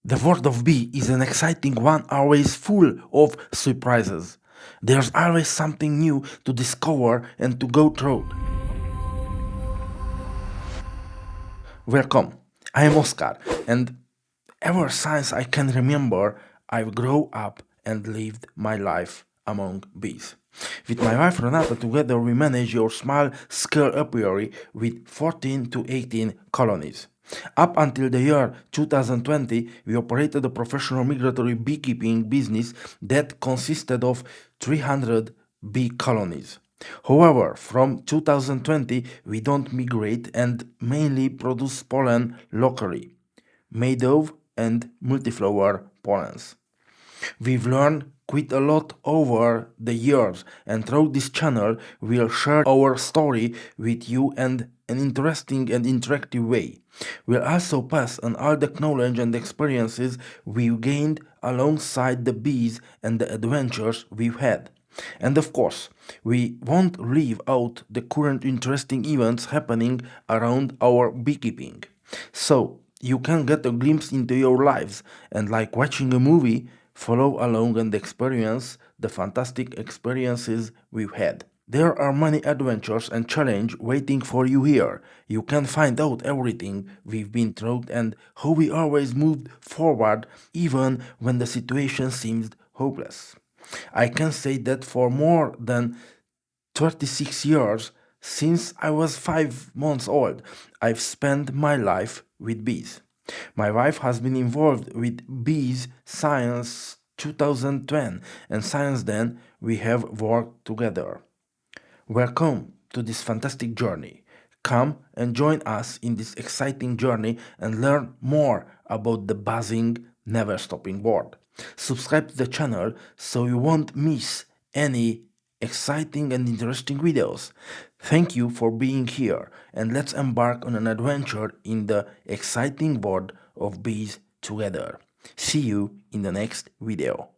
The world of bee is an exciting one, always full of surprises. There's always something new to discover and to go through. Welcome, I am Oscar, and ever since I can remember, I've grown up and lived my life among bees. With my wife Renata, together we manage your small-scale apiary with 14 to 18 colonies. Up until the year 2020, we operated a professional migratory beekeeping business that consisted of 300 bee colonies. However, from 2020, we don't migrate and mainly produce pollen locally, made of and multiflower pollens. We've learned quite a lot over the years, and through this channel, we'll share our story with you in an interesting and interactive way. We'll also pass on all the knowledge and experiences we've gained alongside the bees and the adventures we've had. And of course, we won't leave out the current interesting events happening around our beekeeping. So, you can get a glimpse into your lives and, like watching a movie, follow along and experience the fantastic experiences we've had. There are many adventures and challenges waiting for you here. You can find out everything we've been through and how we always moved forward even when the situation seemed hopeless. I can say that for more than 36 years, since I was 5 months old, I've spent my life with bees. My wife has been involved with bees since 2010, and since then we have worked together. Welcome to this fantastic journey. Come and join us in this exciting journey and learn more about the buzzing, never stopping world. Subscribe to the channel so you won't miss any exciting and interesting videos. Thank you for being here, and let's embark on an adventure in the exciting world of bees together. See you in the next video.